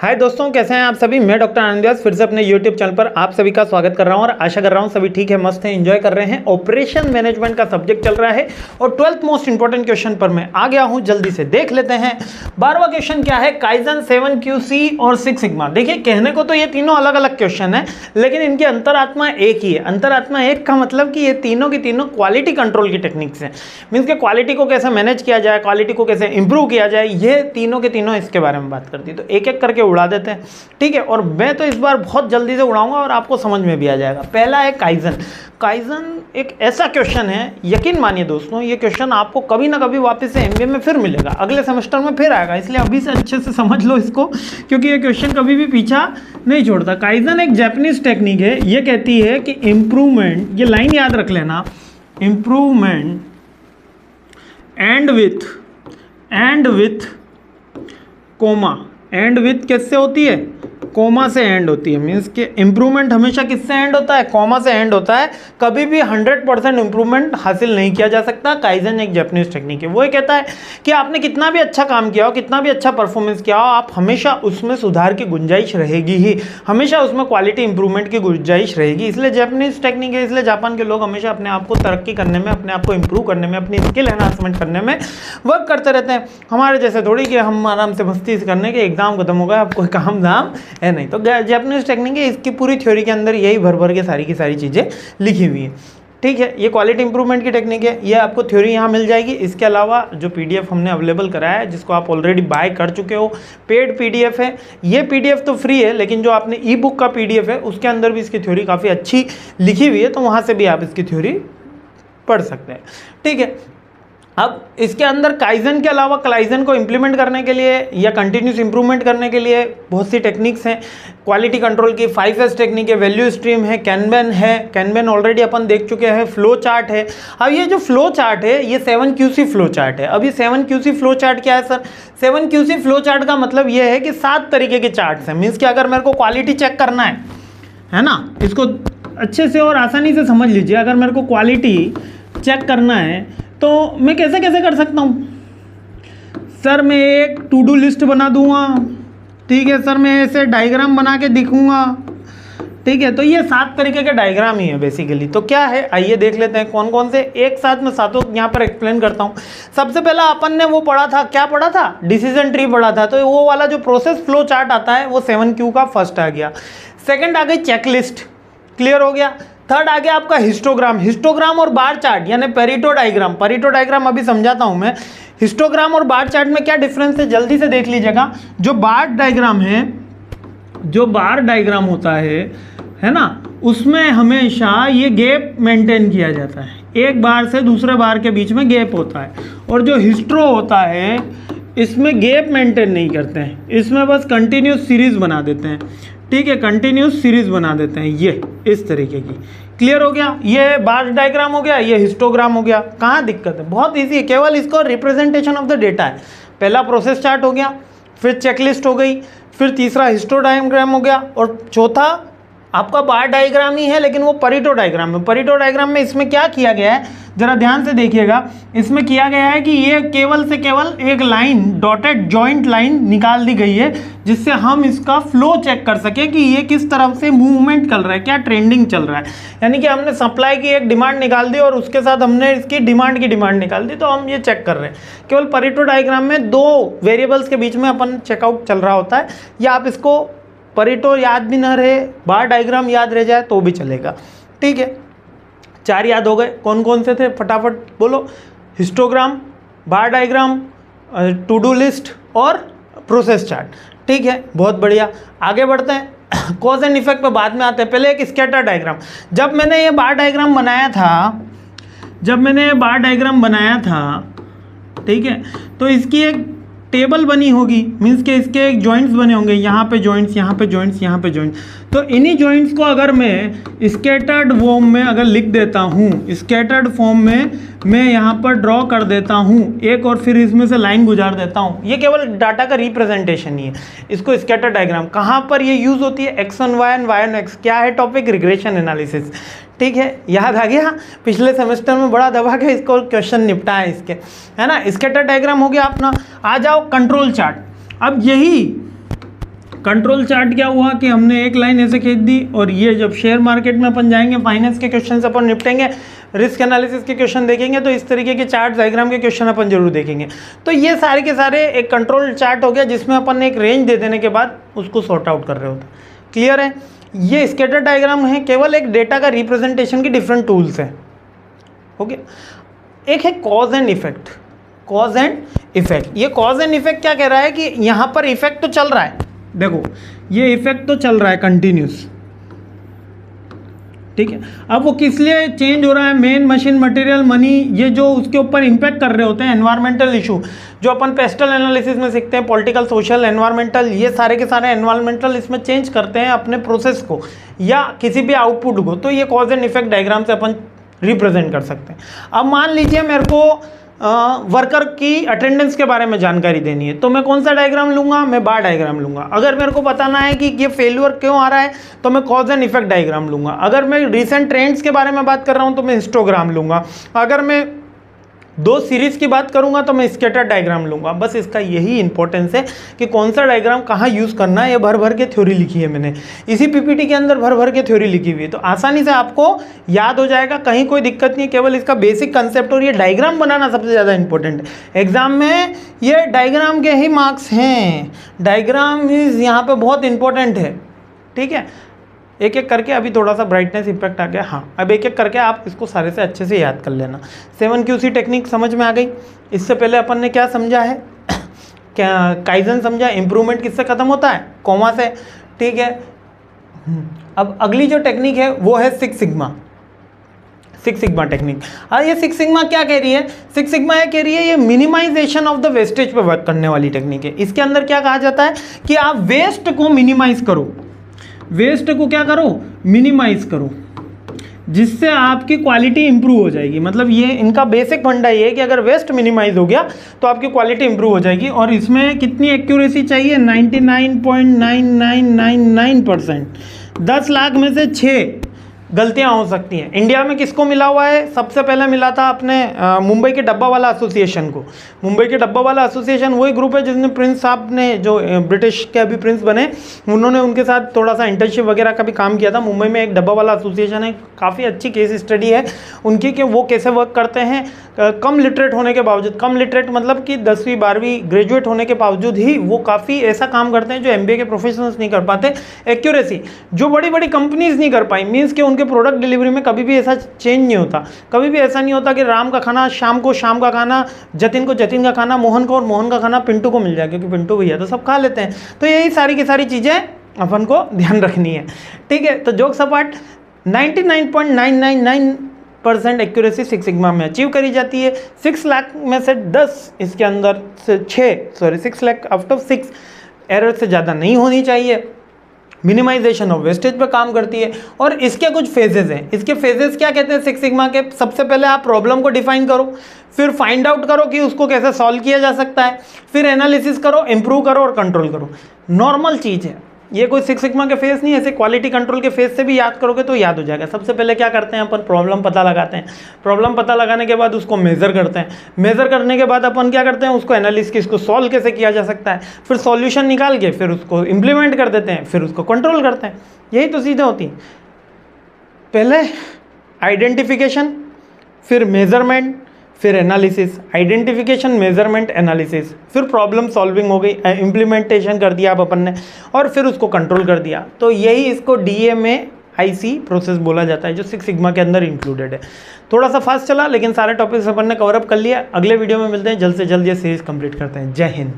हाय दोस्तों, कैसे हैं आप सभी। मैं डॉक्टर आनंद व्यास फिर से अपने यूट्यूब चैनल पर आप सभी का स्वागत कर रहा हूं और आशा कर रहा हूं सभी ठीक है, मस्त है, एंजॉय कर रहे हैं। ऑपरेशन मैनेजमेंट का सब्जेक्ट चल रहा है और 12th मोस्ट इंपोर्टेंट क्वेश्चन पर मैं आ गया हूं। जल्दी से देख लेते हैं। 12वां क्वेश्चन क्या है, काइजन, 7QC और 6 सिग्मा। देखिए, कहने को तो ये तीनों अलग अलग क्वेश्चन है, लेकिन इनकी अंतरात्मा एक ही है। अंतरात्मा एक का मतलब कि ये तीनों की तीनों क्वालिटी कंट्रोल की टेक्निक्स हैं। मीन्स के क्वालिटी को कैसे मैनेज किया जाए, क्वालिटी को कैसे इंप्रूव किया जाए, ये तीनों के तीनों इसके बारे में बात करती है। तो एक एक करके उड़ा देते हैं, ठीक है। और मैं तो इस बार बहुत जल्दी से उड़ाऊंगा और आपको समझ में भी आ जाएगा। पहला है काइजन। काइजन एक ऐसा क्वेश्चन है, यकीन मानिए दोस्तों, ये क्वेश्चन आपको कभी ना कभी वापस से एमबीए में फिर मिलेगा, अगले सेमेस्टर में फिर आएगा। इसलिए अभी से अच्छे से समझ लो इसको, क्योंकि ये क्वेश्चन कभी भी पीछा नहीं छोड़ता। काइजन एक जापानीज टेक्निक है। ये कहती है कि इम्प्रूवमेंट, ये लाइन याद रख लेना, improvement end with comma. End with किससे होती है? कोमा से एंड होती है। मीन्स कि इंप्रूवमेंट हमेशा किससे एंड होता है? कोमा से एंड होता है। कभी भी 100% इंप्रूवमेंट हासिल नहीं किया जा सकता। काइजन एक जापानीज टेक्निक है। वो ये कहता है कि आपने कितना भी अच्छा काम किया हो, कितना भी अच्छा परफॉर्मेंस किया हो, आप हमेशा उसमें सुधार की गुंजाइश रहेगी ही, हमेशा उसमें क्वालिटी इंप्रूवमेंट की गुंजाइश रहेगी। इसलिए जापानीज टेक्निक है। इसलिए जापान के लोग हमेशा अपने आप को तरक्की करने में, अपने आप को इंप्रूव करने में, अपनी स्किल एनहांसमेंट करने में वर्क करते रहते हैं। हमारे जैसे थोड़ी कि हम आराम से मस्ती करने के एग्जाम खत्म हो गया, अब कोई काम धाम है नहीं। तो जापानीज टेक्निक है, इसकी पूरी थ्योरी के अंदर यही भर भर के सारी की सारी चीज़ें लिखी हुई हैं, ठीक है। ये क्वालिटी इंप्रूवमेंट की टेक्निक है। ये आपको थ्योरी यहाँ मिल जाएगी। इसके अलावा जो पीडीएफ हमने अवेलेबल कराया है, जिसको आप ऑलरेडी बाय कर चुके हो, पेड पीडीएफ है। ये पीडीएफ तो फ्री है, लेकिन जो आपने ई बुक का पीडीएफ है उसके अंदर भी इसकी थ्योरी काफ़ी अच्छी लिखी हुई है, तो वहाँ से भी आप इसकी थ्योरी पढ़ सकते हैं, ठीक है। अब इसके अंदर काइजन के अलावा क्लाइजन को इम्प्लीमेंट करने के लिए या कंटिन्यूस इंप्रूवमेंट करने के लिए बहुत सी टेक्निक्स हैं। क्वालिटी कंट्रोल की 5S टेक्निक है, वैल्यू स्ट्रीम है, कैनबैन है। कैनबैन ऑलरेडी अपन देख चुके हैं। फ्लो चार्ट है। अब ये जो फ्लो चार्ट है, ये 7QC फ्लो चार्ट है। अब ये 7QC फ्लो चार्ट क्या है सर? 7QC फ्लो चार्ट का मतलब ये है कि 7 तरीके के चार्ट्स हैं। मीन्स कि अगर मेरे को क्वालिटी चेक करना है ना, इसको अच्छे से और आसानी से समझ लीजिए। अगर मेरे को क्वालिटी चेक करना है तो मैं कैसे कैसे कर सकता हूँ सर? मैं एक टू डू लिस्ट बना दूंगा, ठीक है सर। मैं ऐसे डायग्राम बना के दिखूंगा, ठीक है। तो ये 7 तरीके के डायग्राम ही है बेसिकली। तो क्या है, आइए देख लेते हैं कौन कौन से। एक साथ में सातों यहाँ पर एक्सप्लेन करता हूँ। सबसे पहला अपन ने वो पढ़ा था, क्या पढ़ा था? डिसीजन ट्री पढ़ा था। तो वो वाला जो प्रोसेस फ्लो चार्ट आता है वो 7Q का फर्स्ट आ गया। सेकेंड आ गई चेकलिस्ट, क्लियर हो गया। थर्ड आ गया आपका हिस्टोग्राम। हिस्टोग्राम और बार चार्ट यानी पेरिटो डायग्राम। पेरिटो डायग्राम अभी समझाता हूं मैं। हिस्टोग्राम और बार चार्ट में क्या डिफरेंस है, जल्दी से देख लीजिएगा। जो बार डायग्राम है, जो बार डायग्राम होता है ना, उसमें हमेशा ये गैप मेंटेन किया जाता है। एक बार से दूसरे बार के बीच में गैप होता है। और जो हिस्ट्रो होता है, इसमें गैप मेंटेन नहीं करते हैं, इसमें बस कंटिन्यूस सीरीज बना देते हैं, ठीक है। कंटिन्यूस सीरीज बना देते हैं, ये इस तरीके की। क्लियर हो गया? ये बार डायग्राम हो गया, ये हिस्टोग्राम हो गया। कहाँ दिक्कत है? बहुत इजी है, केवल इसको रिप्रेजेंटेशन ऑफ द डेटा है। पहला प्रोसेस चार्ट हो गया, फिर चेकलिस्ट हो गई, फिर तीसरा हिस्टो डायग्राम हो गया, और चौथा आपका बार डायग्राम ही है, लेकिन वो पेरिटो डायग्राम है। पेरिटो डायग्राम में इसमें क्या किया गया है, जरा ध्यान से देखिएगा। इसमें किया गया है कि ये केवल से केवल एक लाइन, डॉटेड जॉइंट लाइन निकाल दी गई है, जिससे हम इसका फ्लो चेक कर सकें कि ये किस तरफ से मूवमेंट चल रहा है, क्या ट्रेंडिंग चल रहा है। यानी कि हमने सप्लाई की एक डिमांड निकाल दी और उसके साथ हमने इसकी डिमांड की डिमांड निकाल दी, तो हम ये चेक कर रहे हैं। केवल पेरिटो डायग्राम में 2 वेरिएबल्स के बीच में अपन चेकआउट चल रहा होता है। या आप इसको पेरिटो याद भी ना रहे, बार डायग्राम याद रह जाए तो भी चलेगा, ठीक है। 4 याद हो गए। कौन कौन से थे, फटाफट बोलो? Histogram, bar diagram, to do list और प्रोसेस चार्ट, ठीक है। बहुत बढ़िया, आगे बढ़ते हैं। कॉज एंड इफेक्ट पे बाद में आते हैं। पहले एक स्कैटर डायग्राम। जब मैंने ये बार डायग्राम बनाया था, ठीक है, तो इसकी एक टेबल बनी होगी। मीन्स के इसके एक जॉइंट्स बने होंगे, यहाँ पे जॉइंट्स, यहाँ पे जॉइंट्स, यहाँ पे जॉइंट्स। तो इन्हीं जॉइंट्स को अगर मैं स्कैटर्ड फॉर्म में अगर लिख देता हूँ, स्कैटर्ड फॉर्म में मैं यहाँ पर ड्रॉ कर देता हूँ एक, और फिर इसमें से लाइन गुजार देता हूँ, ये केवल डाटा का रिप्रेजेंटेशन ही है। इसको स्कैटर डायग्राम। कहाँ पर ये यूज़ होती है? X1Y and Y1X। क्या है टॉपिक? रिग्रेशन एनालिसिस, ठीक है। याद आ गया? पिछले सेमेस्टर में बड़ा दबा के इसको क्वेश्चन निपटा है इसके, है ना। स्कैटर डायग्राम हो गया अपना। आ जाओ कंट्रोल चार्ट। अब यही कंट्रोल चार्ट क्या हुआ कि हमने एक लाइन ऐसे खींच दी, और ये जब शेयर मार्केट में अपन जाएंगे, फाइनेंस के क्वेश्चन से अपन निपटेंगे, रिस्क एनालिसिस के क्वेश्चन देखेंगे, तो इस तरीके के चार्ट डायग्राम के क्वेश्चन अपन जरूर देखेंगे। तो ये सारे के सारे एक कंट्रोल चार्ट हो गया जिसमें अपन ने एक रेंज दे देने के बाद उसको सॉर्ट आउट कर रहे होते हैं। क्लियर है? ये स्कैटर डायग्राम है, केवल एक डेटा का रिप्रेजेंटेशन की डिफरेंट टूल्स है। ओके, एक है cause and effect. Cause and effect, ये कॉज एंड इफेक्ट क्या कह रहा है कि यहाँ पर इफेक्ट तो चल रहा है, देखो ये इफेक्ट तो चल रहा है कंटिन्यूस, ठीक है। अब वो किस लिए चेंज हो रहा है? मेन, मशीन, मटेरियल, मनी, ये जो उसके ऊपर इम्पैक्ट कर रहे होते हैं, एनवायरमेंटल इशू जो अपन पेस्टल एनालिसिस में सीखते हैं, पॉलिटिकल, सोशल, एनवायरमेंटल, ये सारे के सारे एनवायरमेंटल इसमें चेंज करते हैं अपने प्रोसेस को या किसी भी आउटपुट को, तो ये कॉज एंड इफेक्ट डायग्राम से अपन रिप्रेजेंट कर सकते हैं। अब मान लीजिए मेरे को वर्कर की अटेंडेंस के बारे में जानकारी देनी है, तो मैं कौन सा डायग्राम लूंगा? मैं बार डायग्राम लूंगा। अगर मेरे को बताना है कि ये फेल्यूर क्यों आ रहा है, तो मैं कॉज एंड इफेक्ट डायग्राम लूंगा। अगर मैं रिसेंट ट्रेंड्स के बारे में बात कर रहा हूं तो मैं हिस्टोग्राम लूंगा। अगर मैं दो सीरीज की बात करूंगा तो मैं स्कैटर डायग्राम लूंगा। बस इसका यही इंपॉर्टेंस है कि कौन सा डायग्राम कहाँ यूज करना है। ये भर भर के थ्योरी लिखी है मैंने, इसी पीपीटी के अंदर भर भर के थ्योरी लिखी हुई है, तो आसानी से आपको याद हो जाएगा, कहीं कोई दिक्कत नहीं है। केवल इसका बेसिक कंसेप्ट और ये डायग्राम बनाना सबसे ज़्यादा इंपॉर्टेंट है। एग्जाम में ये डायग्राम के ही मार्क्स हैं, डायग्राम इज यहाँ पे बहुत इंपॉर्टेंट है, ठीक है। एक एक करके, अभी थोड़ा सा ब्राइटनेस इफेक्ट आ गया, हाँ अब एक एक करके आप इसको सारे से अच्छे से याद कर लेना। 7QC टेक्निक समझ में आ गई। इससे पहले अपन ने क्या समझा है? क्या काइजन समझा, इंप्रूवमेंट किससे खत्म होता है? कोमा से, ठीक है। अब अगली जो टेक्निक है वो है सिक्स सिग्मा टेक्निक। ये सिक्स सिग्मा क्या कह रही है? सिक्स सिग्मा ये कह रही है, ये मिनिमाइजेशन ऑफ द वेस्टेज पे वर्क करने वाली टेक्निक है। इसके अंदर क्या कहा जाता है कि आप वेस्ट को मिनिमाइज करो, वेस्ट को क्या करो? मिनिमाइज करो, जिससे आपकी क्वालिटी इंप्रूव हो जाएगी। मतलब ये इनका बेसिक फंडा ये है कि अगर वेस्ट मिनिमाइज हो गया तो आपकी क्वालिटी इंप्रूव हो जाएगी। और इसमें कितनी एक्यूरेसी चाहिए? 99.9999%। 10 लाख में से 6 गलतियां हो सकती हैं। इंडिया में किसको मिला हुआ है? सबसे पहले मिला था अपने मुंबई के डब्बा वाला एसोसिएशन को। मुंबई के डब्बा वाला एसोसिएशन वही ग्रुप है जिसने प्रिंस साहब ने, जो ब्रिटिश के अभी प्रिंस बने, उन्होंने उनके साथ थोड़ा सा इंटर्नशिप वगैरह का भी काम किया था। मुंबई में एक डब्बा वाला एसोसिएशन है, काफ़ी अच्छी केस स्टडी है उनकी कि वो कैसे वर्क करते हैं कम लिटरेट होने के बावजूद। कम लिटरेट मतलब कि 10वीं 12वीं ग्रेजुएट होने के बावजूद ही वो काफ़ी ऐसा काम करते हैं जो MBA के प्रोफेशनल्स नहीं कर पाते। एक्यूरेसी जो बड़ी बड़ी कंपनीज नहीं कर पाई, मीन्स कि उनके प्रोडक्ट डिलीवरी में कभी भी ऐसा चेंज नहीं होता। कभी भी ऐसा नहीं होता कि राम का खाना शाम को शाम का खाना, जतिन को जतिन का खाना, मोहन को और मोहन का खाना पिंटू को मिल जाए, क्योंकि पिंटू भैया तो सब खा लेते हैं। तो यही सारी की सारी चीज़ें अपन को ध्यान रखनी है, ठीक है। तो jokes apart, 99.999% accuracy six sigma में अचीव करी जाती है। 6 लाख में से 10, इसके अंदर से 6 लाख आउट ऑफ 6 एरर से ज़्यादा नहीं होनी चाहिए। मिनिमाइजेशन ऑफ वेस्टेज पे काम करती है। और इसके कुछ फेजेस हैं। इसके फेजेस क्या कहते हैं सिक्स सिग्मा के? सबसे पहले आप प्रॉब्लम को डिफाइन करो, फिर फाइंड आउट करो कि उसको कैसे सॉल्व किया जा सकता है, फिर एनालिसिस करो, इंप्रूव करो और कंट्रोल करो। नॉर्मल चीज़ है ये, कोई सिक्स सिग्मा के फेस नहीं है। ऐसे क्वालिटी कंट्रोल के फेस से भी याद करोगे तो याद हो जाएगा। सबसे पहले क्या करते हैं अपन? प्रॉब्लम पता लगाते हैं। प्रॉब्लम पता लगाने के बाद उसको मेजर करते हैं। मेजर करने के बाद अपन क्या करते हैं? उसको एनालिसिस, इसको सॉल्व कैसे किया जा सकता है, फिर सॉल्यूशन निकाल के फिर उसको इम्प्लीमेंट कर देते हैं, फिर उसको कंट्रोल करते हैं। यही तो चीज़ें होती हैं। पहले आइडेंटिफिकेशन, फिर मेजरमेंट, फिर एनालिसिस। आइडेंटिफिकेशन, मेजरमेंट, एनालिसिस, फिर प्रॉब्लम सॉल्विंग हो गई, इम्प्लीमेंटेशन कर दिया आप अपन ने, और फिर उसको कंट्रोल कर दिया। तो यही इसको DMAIC प्रोसेस बोला जाता है, जो सिक्स सिग्मा के अंदर इंक्लूडेड है। थोड़ा सा फास्ट चला, लेकिन सारे टॉपिक्स अपन ने कवर अप कर लिया। अगले वीडियो में मिलते हैं, जल्द से जल्द ये सीरीज कंप्लीट करते हैं। जय हिंद।